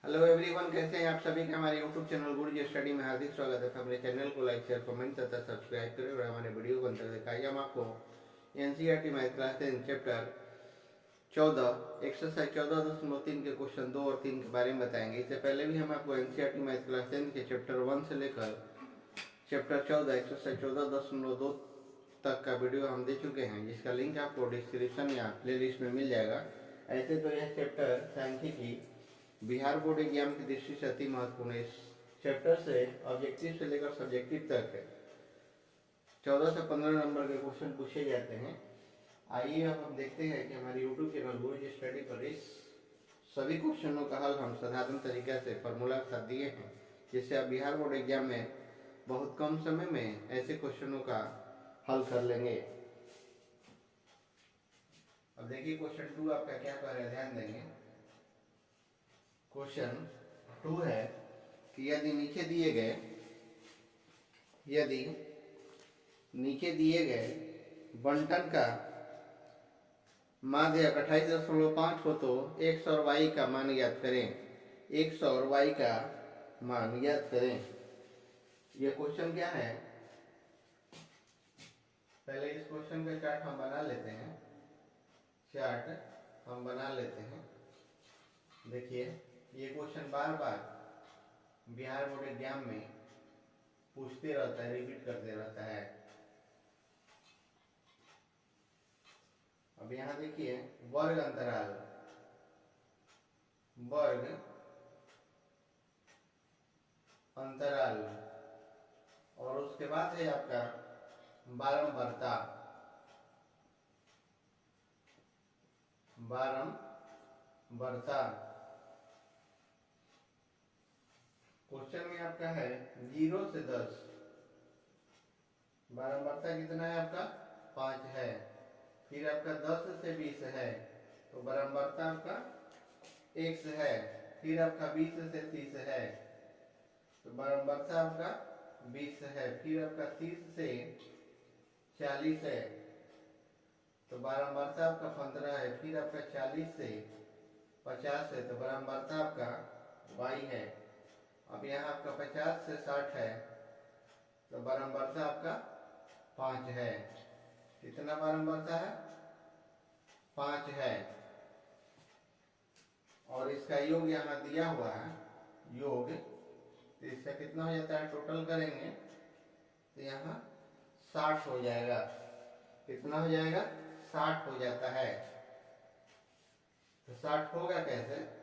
Hello everyone, कैसे हैं आप सभी का हमारे यूट्यूब चैनल गुरुजी स्टडी में हार्दिक स्वागत है। हमारे चैनल को लाइक शेयर कमेंट तथा सब्सक्राइब करें और हमारे वीडियो को अंत तक दिखाइए। हम आपको NCERT math class 10 chapter 14 exercise 14.3 के क्वेश्चन 2 और 3 के बारे में बताएंगे। इससे पहले भी हम आपको एनसीईआरटी मैथ क्लास 10 के चैप्टर 1 से लेकर चैप्टर 14 एक्सरसाइज 14.2 तक का वीडियो हम दे चुके हैं, जिसका लिंक आपको डिस्क्रिप्शन या प्ले लिस्ट में मिल जाएगा। ऐसे तो यह चैप्टर सांख्यिकी बिहार बोर्ड एग्जाम की दृष्टि से अति महत्वपूर्ण है। इस चैप्टर से ऑब्जेक्टिव से लेकर सब्जेक्टिव तक है 14 से 15 नंबर के क्वेश्चन पूछे जाते हैं। आइए अब हम देखते हैं कि हमारे यूट्यूब चैनल गुरुजी स्टडी पर इस सभी क्वेश्चनों का हल हम साधारण तरीके से फॉर्मूला के साथ दिए हैं, जिससे आप बिहार बोर्ड एग्जाम में बहुत कम समय में ऐसे क्वेश्चनों का हल कर लेंगे। अब देखिए क्वेश्चन 2 आपका क्या कर रहा है, ध्यान देंगे। क्वेश्चन 2 है कि यदि नीचे दिए गए बंटन का माध्य 28.5 हो तो x और y का मान ज्ञात करें। x और y का मान ज्ञात करें। ये क्वेश्चन क्या है, पहले इस क्वेश्चन का चार्ट हम बना लेते हैं। देखिए ये क्वेश्चन बार बार बिहार बोर्ड एग्जाम में पूछते रहता है, रिपीट करते रहता है। अब यहाँ देखिए वर्ग अंतराल और उसके बाद है आपका बारंबारता। क्वेश्चन में आपका है 0 से 10। बारंबारता कितना है आपका 5 है। फिर आपका 10 से 20 है तो बारंबारता आपका x है। फिर आपका 20 से 30 है तो बारंबारता आपका 20 है। फिर आपका 30 से 40 है तो बारंबारता आपका 15 है। फिर आपका 40 से 50 है तो बारंबारता आपका y है। अब यहाँ आपका 50 से 60 है तो बारंबारता आपका 5 है। कितना बारंबारता है 5 है। और इसका योग यहाँ दिया हुआ है, योग तो इसका कितना हो जाता है, टोटल करेंगे तो यहाँ 60 हो जाएगा। कितना हो जाएगा 60 हो जाता है। तो 60 होगा कैसे,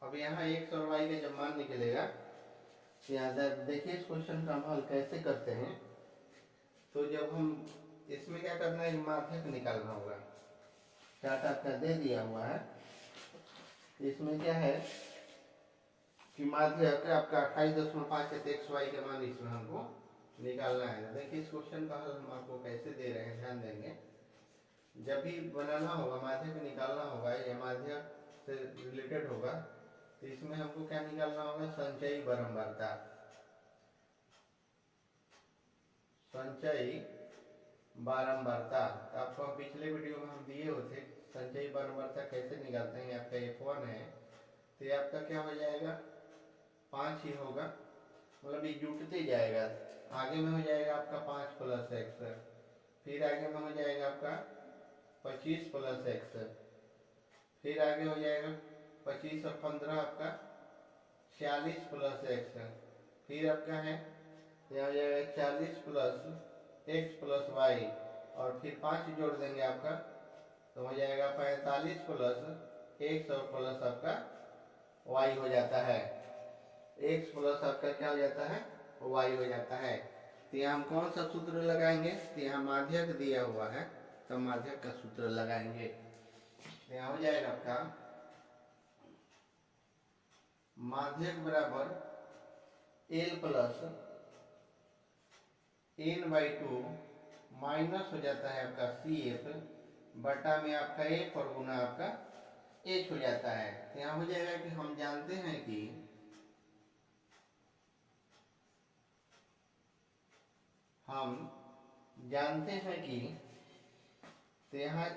अब यहाँ x और y का जब मान निकलेगा तो यहाँ देखिए इस क्वेश्चन का हम हल कैसे करते हैं। तो जब हम इसमें क्या करना है, माध्यक निकालना होगा। चार्ट आपका दे दिया हुआ है। इसमें क्या है कि माध्यक आपका 28.5 है तो x y का मान इसमें हमको निकालना है। देखिए इस क्वेश्चन का हल हम आपको कैसे दे रहे हैं, ध्यान देंगे। जब भी बनाना होगा, माध्यक निकालना होगा या माध्यक से रिलेटेड होगा, तो इसमें हमको क्या निकालना होगा, संचयी बारंबारता। तो आपको हम पिछले वीडियो में हम दिए हुए थे संचयी बारंबारता कैसे निकालते हैं। आपका F1 है तो ये आपका क्या हो जाएगा 5 ही होगा, मतलब ये जुटते जाएगा। आगे में हो जाएगा आपका 5 प्लस x, फिर आगे में हो जाएगा आपका 25 प्लस x, फिर आगे हो जाएगा 25 और 15 आपका 46 प्लस x, फिर आपका है यहाँ हो जाएगा 40 प्लस x प्लस y, और फिर 5 जोड़ देंगे आपका तो हो जाएगा 45 प्लस x और प्लस आपका y हो जाता है। x प्लस आपका क्या हो जाता है, y हो जाता है। तो यहाँ हम कौन सा सूत्र लगाएंगे, तो यहाँ माध्यक दिया हुआ है तो माध्यक का सूत्र लगाएंगे। तो यहाँ हो जाएगा आपका माध्यक बराबर L प्लस n/2 माइनस हो जाता है आपका CF बटा में आपका F और गुना आपका H हो जाता है। तो यहाँ हो जाएगा कि हम जानते हैं कि तो यहाँ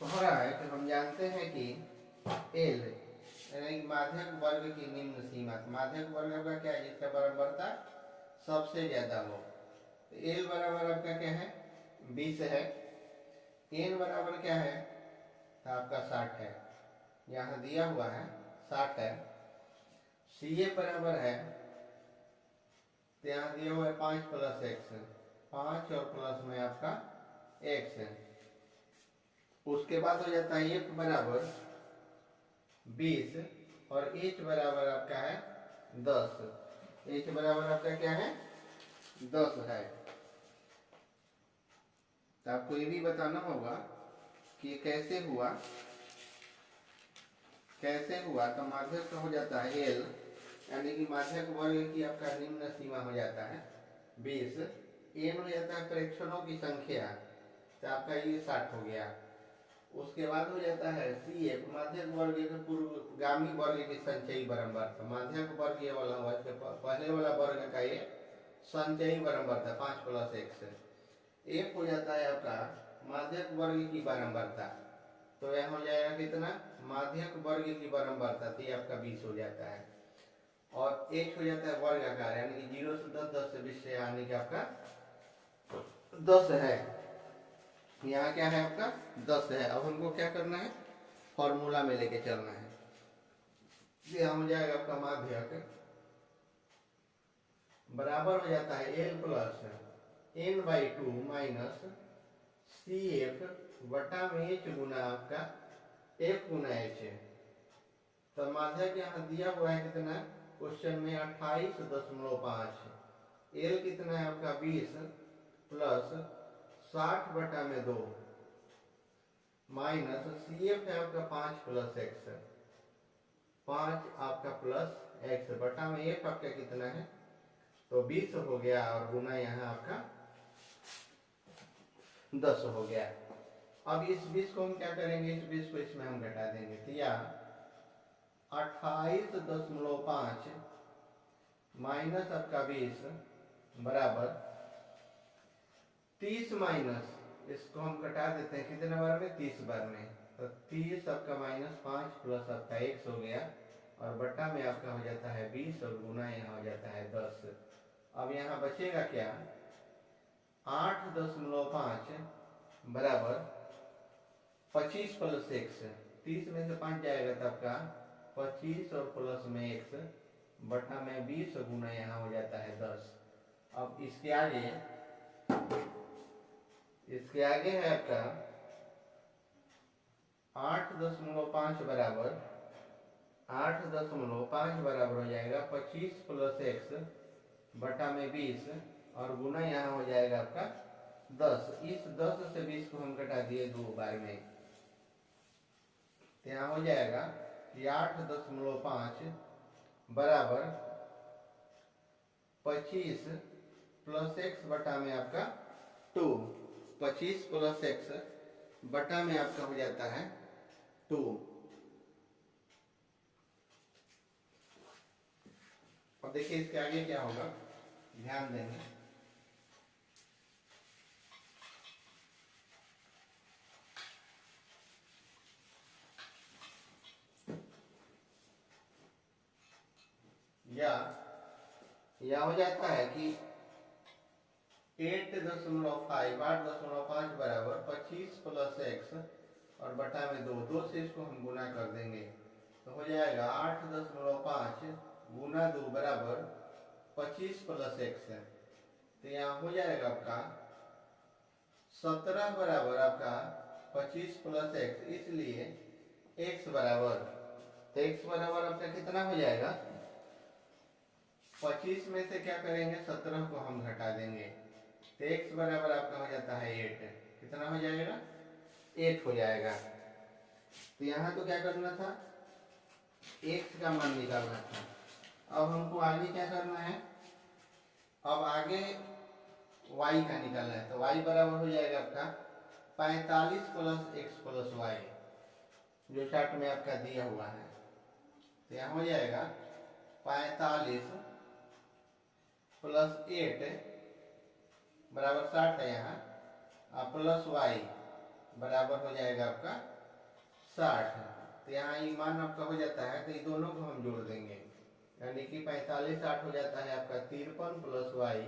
हो रहा है कि हम जानते हैं कि एल, यानी माध्यक वर्ग की निम्न सीमा। माध्यक वर्ग आपका क्या है, जिसका बराबरता सबसे ज्यादा हो। तो एल बराबर आपका क्या है, 20 है। एन बराबर क्या है, तो आपका 60 है, यहाँ दिया हुआ है 60 है। सी ए बराबर है, तो यहाँ दिया हुआ है 5 प्लस एक्स, 5 और प्लस में आपका एक्स है। उसके बाद हो जाता है एफ बराबर 20 और एच बराबर आपका है 10। एच बराबर आपका क्या है, 10 है। तो आपको ये भी बताना होगा कि कैसे हुआ, तो माध्यक हो जाता है एल, यानी कि माध्यक वर्ग की आपका निम्न सीमा हो जाता है 20। एन हो जाता है प्रेक्षणों की संख्या, तो आपका ये 60 हो गया। उसके बाद हो जाता है सी एफ, माध्यक वर्ग के पूर्वगामी वर्ग के संचयी बराबर था। माध्यक वर्ग ये वाला हुआ, पहले वाला वर्ग का ये संचयी बराबर था 5 प्लस एक्स। एक हो जाता है आपका माध्यक वर्ग की बारंबारता, तो यह हो जाएगा कितना, माध्यक वर्ग की बारंबारता, तो ये आपका 20 हो जाता है। और एक हो जाता है वर्ग आकार, यानी कि 0 से 10, 10 से 20 से, यानी कि आपका 10 है। यहाँ क्या है आपका 10 है। अब हमको क्या करना है, फॉर्मूला में लेके चलना है। यहाँ हो जाएगा आपका माध्यक बराबर हो जाता है L plus n/2 minus C F बटा में एच गुना आपका एफ गुना एच है। तो माध्यक यहाँ दिया हुआ है कितना, क्वेश्चन में 28.5। एल कितना है आपका 20 प्लस 60 बटा में 2 माइनस सी एफ है आपका 5 प्लस एक्स, 5 आपका प्लस एक्स बटा में एफ आपका कितना है, तो 20 हो गया, और गुना यहाँ आपका 10 हो गया। अब इस 20 को हम क्या करेंगे, इस 20 को इसमें हम घटा देंगे। तो या 28.5 माइनस आपका 20 बराबर 30 माइनस, इसको हम घटा देते हैं कितने बार में, 30 बार में। तो 30 आपका माइनस 5 प्लस आपका x हो गया, और बट्टा में आपका हो जाता है 20, और गुना यहाँ हो जाता है 10। अब यहाँ बचेगा क्या, 8.5 बराबर 25 प्लस एक्स, 30 में से 5 जाएगा तो आपका 25 और प्लस में एक्स बटा में 20, गुना यहाँ हो जाता है 10। अब इसके आगे है आपका 8.5 बराबर 8.5 बराबर हो जाएगा 25 प्लस एक्स बटा में 20, और गुना यहाँ हो जाएगा आपका 10। इस 10 से 20 को हम घटा दिए 2 बार में, तो यहाँ हो जाएगा कि 8.5 बराबर 25 प्लस एक्स बटा में आपका 2, 25 प्लस एक्स बटा में आपका हो जाता है 2। अब देखिए इसके आगे क्या होगा, ध्यान देंगे। या हो जाता है कि 8.5 बराबर 25 प्लस एक्स और बटा में 2 से इसको हम गुना कर देंगे, तो हो जाएगा 8.5 गुना 2 बराबर 25 प्लस एक्स है। तो यहाँ हो जाएगा आपका 17 बराबर आपका 25 प्लस एक्स, इसलिए एक्स बराबर, तो एक्स बराबर आपका कितना हो जाएगा, 25 में से क्या करेंगे, 17 को हम घटा देंगे, तो एक्स बराबर आपका हो जाता है 8। कितना हो जाएगा, 8 हो जाएगा। तो यहाँ तो क्या करना था, एक्स का मान निकालना था। अब हमको आगे क्या करना है, अब आगे y का निकालना है। तो y बराबर हो जाएगा आपका 45 प्लस एक्स प्लस वाई, जो चार्ट में आपका दिया हुआ है। तो यहाँ हो जाएगा 45 प्लस 8 बराबर 60 है यहाँ, प्लस y बराबर हो जाएगा आपका 60। तो यहाँ ये मान आपका हो जाता है, तो ये दोनों को हम जोड़ देंगे, यानी कि 45 60 हो जाता है आपका 53 प्लस वाई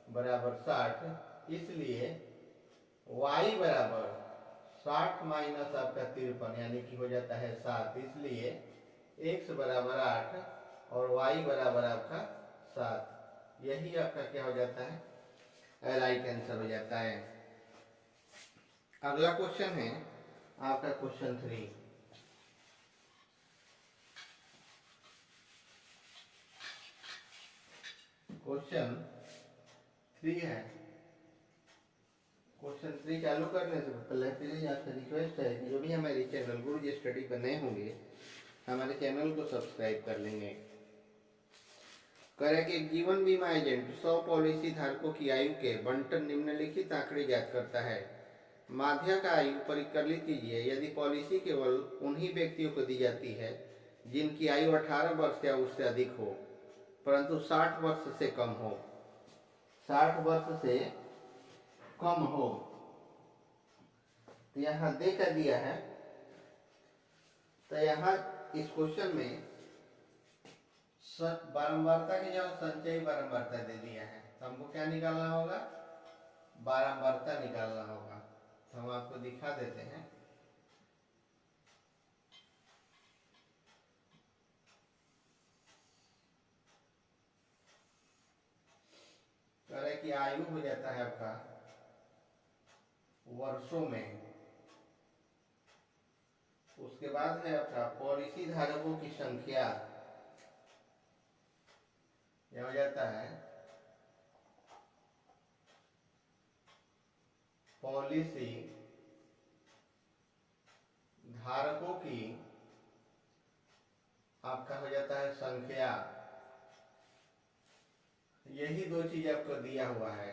बराबर 60। इसलिए y बराबर 60 माइनस आपका 53 यानी कि हो जाता है 7। इसलिए x बराबर 8 और y बराबर आपका 7। यही आपका क्या हो जाता है, राइट आंसर हो जाता है। अगला क्वेश्चन है आपका क्वेश्चन 3। क्वेश्चन 3 है। क्वेश्चन 3 चालू करने से पहले प्लीज आपसे रिक्वेस्ट है कि जो भी हमारे चैनल गुरुजी स्टडी पर नए होंगे हमारे चैनल को सब्सक्राइब कर लेंगे। करें कि एक जीवन बीमा एजेंट 100 पॉलिसी धारकों की आयु के बंटन निम्नलिखित आंकड़े ज्ञात करता है। माध्य का आयु परिकलित कीजिए यदि पॉलिसी केवल उन्हीं व्यक्तियों को दी जाती है जिनकी आयु 18 वर्ष या उससे अधिक हो परंतु 60 वर्ष से कम हो। 60 वर्ष से कम हो। तो यहाँ दे कर दिया है, तो यहाँ इस क्वेश्चन में बारंबारता की जगह संचयी बारंबारता दे दिया है, तो हमको क्या निकालना होगा, बारंबारता निकालना होगा। तो हम आपको दिखा देते हैं। करे कि आयु हो जाता है आपका वर्षों में, उसके बाद है आपका पॉलिसी धारकों की संख्या, यह हो जाता है पॉलिसी धारकों की आपका हो जाता है संख्या। यही दो चीज आपको दिया हुआ है।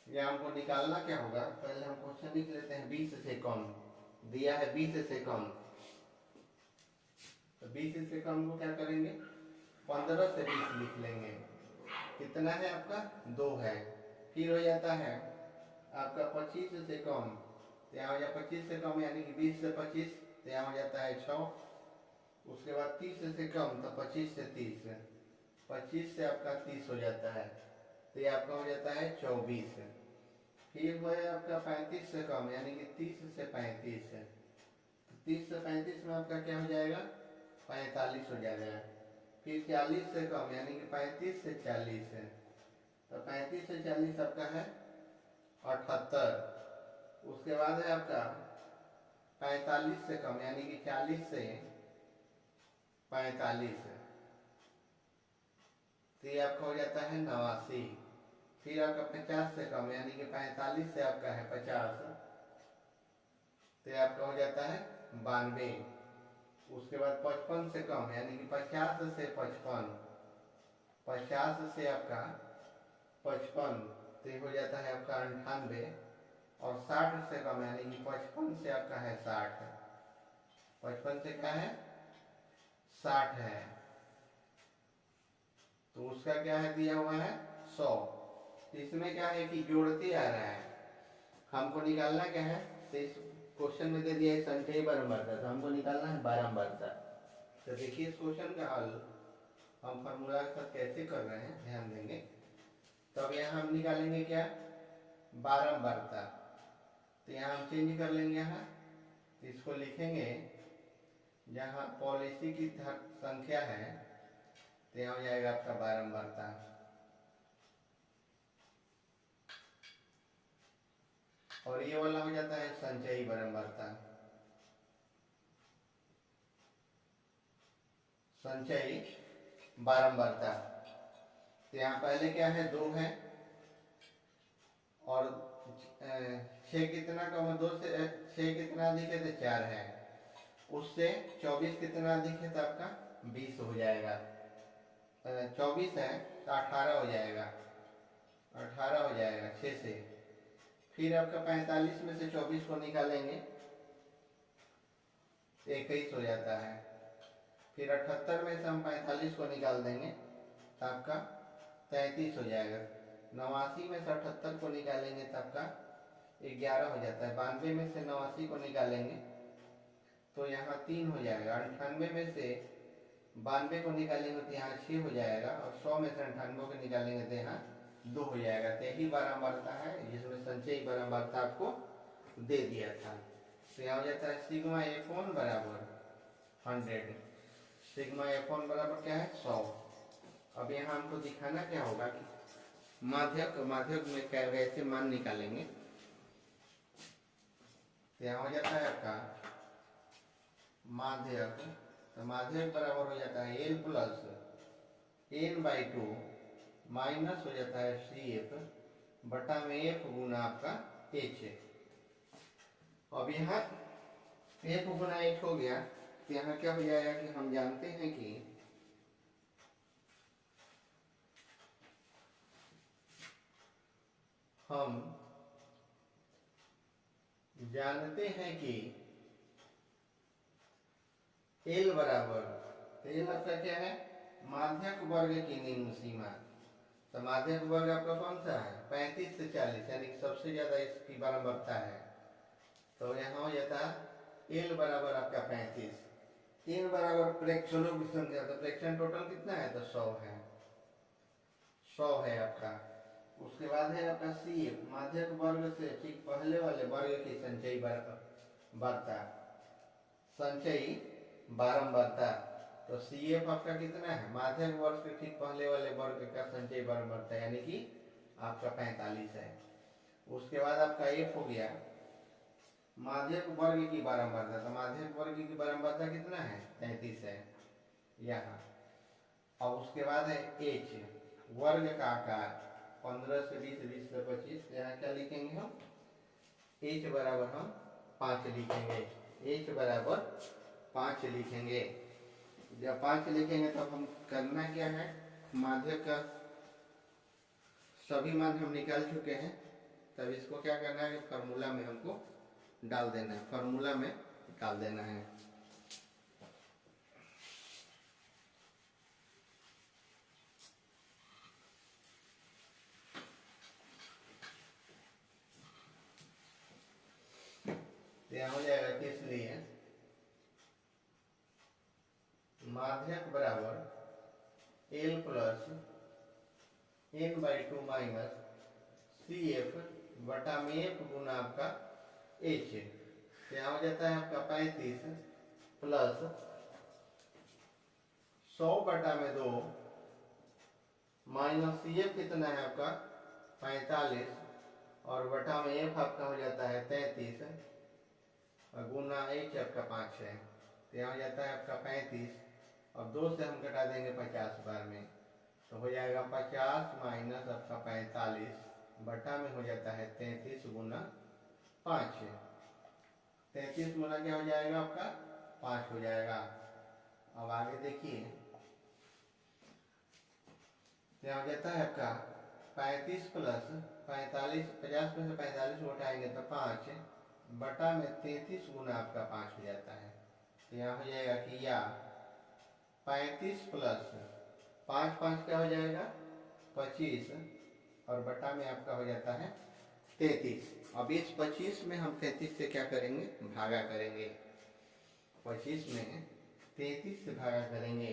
ये हमको निकालना क्या होगा, पहले हम क्वेश्चन लिख लेते हैं। 20 से कम दिया है, 20 से कम, तो 20 से कम को क्या करेंगे, 15 से 20 लिख लेंगे। कितना है आपका, 2 है। फिर हो जाता है आपका 25 से कम, तो यहाँ हो जाए 25 से कम यानी कि 20 से 25, तो यहाँ हो जाता है 6। उसके बाद 30 से कम, तो 25 से 30, 25 से आपका 30 हो जाता है, तो ये आपका हो जाता है 24। फिर वो है आपका 35 से कम यानी कि 30 से 35, तो 30 से 35 में आपका क्या हो जाएगा, 45 हो जाएगा। फिर 40 से कम यानी कि 35 से 40, तो 35 से 40 आपका है 78। उसके बाद है आपका 45 से कम यानी कि 40 से 45, तो ये आपका हो जाता है 89। फिर आपका 50 से कम यानी कि 45 से आपका है 50, तो ये आपका हो जाता है 92। उसके बाद 55 से कम यानी कि 50 से 55, 50 से आपका 55, तो ये हो जाता है आपका 98। और 60 से कम यानी कि 55 से आपका है 60, 55 से क्या है 60 है, तो उसका क्या है दिया हुआ है 100। इसमें क्या है कि जोड़ते आ रहा है, हमको निकालना क्या है, तो इस क्वेश्चन में दे दिया है संचयी बारंबारता, तो हमको निकालना है बारंबारता। तो देखिए इस क्वेश्चन का हल हम फॉर्मूला के साथ कैसे कर रहे हैं ध्यान देंगे। तो अब यहाँ हम निकालेंगे क्या, बारंबारता, तो यहाँ हम चेंज कर लेंगे। यहाँ इसको लिखेंगे जहाँ पॉलिसी की संख्या है, तो यहाँ हो जाएगा आपका बारंबारता। और ये वाला हो जाता है संचयी बारंबारता, संचयी बारंबारता। तो यहाँ पहले क्या है 2 है, और 6 कितना कम है, 2 से 6 कितना अधिक है, तो 4 है। उससे 24 कितना अधिक है, तो आपका 20 हो जाएगा। 24 है तो 18 हो जाएगा, 18 हो जाएगा 6 से। फिर आपका 45 में से 24 को निकालेंगे, 21 हो जाता है। फिर 78 में से हम 45 को निकाल देंगे, तो आपका 33 हो जाएगा। 89 में से 78 को निकालेंगे तो आपका 11 हो जाता है। 92 में से 89 को निकालेंगे तो यहाँ 3 हो जाएगा। 98 में से 92 को निकालेंगे तो यहाँ 6 हो जाएगा, और 100 में से 98 को निकालेंगे तो यहाँ 2 हो जाएगा। तो यही बारंबारता है जिसमें संचयी बारंबारता आपको दे दिया था। तो यहाँ हो जाता है सिग्मा F1 बराबर 100, सिग्मा F1 बराबर क्या है 100। अब यहाँ हमको दिखाना क्या होगा कि माध्यक में कैसे मान निकालेंगे। तो यहाँ हो जाता है आपका माध्यक, तो माध्यक बराबर हो जाता है L प्लस n/2 माइनस हो जाता है CF बटा में F गुना आपका H। अब यहाँ F गुना H हो गया, तो यहाँ क्या हो जाएगा कि हम जानते हैं कि L बराबर, तो L आपका क्या है माध्यक वर्ग की निम्न सीमा। तो माध्यक वर्ग आपका कौन सा है 35 से 40, यानी सबसे ज्यादा इसकी बारंबारता है। तो यहाँ हो जाता है L बराबर आपका 35, n बराबर प्रेक्षणों की संख्या, तो प्रेक्षण टोटल कितना है तो 100 है, 100 है आपका। उसके बाद है आपका CF माध्यक वर्ग से ठीक पहले वाले वर्ग की संचयी बारंबारता, संचयी बारंबारता। तो CF आपका कितना है माध्यक वर्ग के ठीक पहले वाले वर्ग का संचयी बारंबारता, यानी कि आपका 45 है। उसके बाद आपका F हो गया माध्यक वर्ग की बारंबारता, तो माध्यक वर्ग की बारंबारता कितना है 33 है यहाँ। अब उसके बाद है H वर्ग का आकार 15 से 20, 20 से 25, यहाँ क्या लिखेंगे हम H बराबर हम 5 लिखेंगे, H बराबर 5 लिखेंगे। जब 5 लिखेंगे तब हम करना क्या है, माध्यक का सभी मान हम निकाल चुके हैं, तब इसको क्या करना है फार्मूला में हमको डाल देना है, फार्मूला में डाल देना है। यहाँ हो जाएगा कि इसलिए माध्यक बराबर L plus n/2 minus CF बटा में F गुना आपका H। यहाँ हो जाता है आपका 35 प्लस 100 बटा में 2 माइनस CF कितना है आपका 45, और बटा में F आपका हो जाता है 33, और गुना H आपका 5 है। तो यहाँ हो जाता है आपका 35, और 2 से हम घटा देंगे 50 बार में, तो हो जाएगा 50 माइनस आपका 45 बटा में हो जाता है 33 गुना 5। 33 गुना क्या हो जाएगा आपका 5 हो जाएगा। अब आगे देखिए, यहाँ हो जाता है आपका 35 प्लस 45, 50 में से 45 उठाएंगे तो 5 बटा में 33 गुना आपका 5 हो जाता है। तो यहाँ हो जाएगा कि या 35 प्लस 5, 5 क्या हो जाएगा 25, और बटा में आपका हो जाता है 33। अब इस 25 में हम 33 से क्या करेंगे भागा करेंगे, 25 में 33 से भागा करेंगे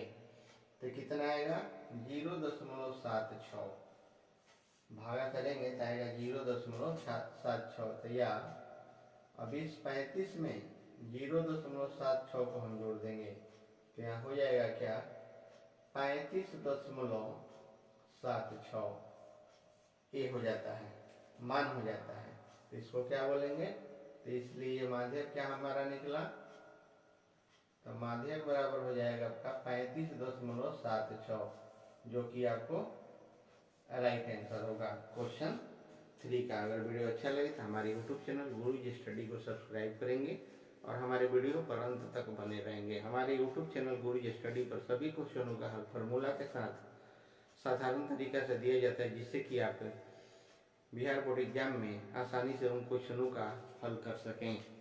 तो कितना आएगा 0.76, भागा करेंगे तो आएगा 0.76। तो या अब इस 35 में 0.76 को हम जोड़ देंगे, तो यहाँ हो जाएगा क्या 35.76 ये हो जाता है, मान हो जाता है। तो इसको क्या बोलेंगे, तो इसलिए ये माध्यक क्या हमारा निकला, तो माध्यक बराबर हो जाएगा आपका 35.76, जो कि आपको राइट आंसर होगा क्वेश्चन 3 का। अगर वीडियो अच्छा लगे तो हमारे यूट्यूब चैनल गुरुजी स्टडी को सब्सक्राइब करेंगे और हमारे वीडियो पर अंत तक बने रहेंगे। हमारे यूट्यूब चैनल गुरुजी स्टडी पर सभी क्वेश्चनों का हल फार्मूला के साथ साधारण तरीका से दिया जाता है, जिससे कि आप बिहार बोर्ड एग्जाम में आसानी से उन क्वेश्चनों का हल कर सकें।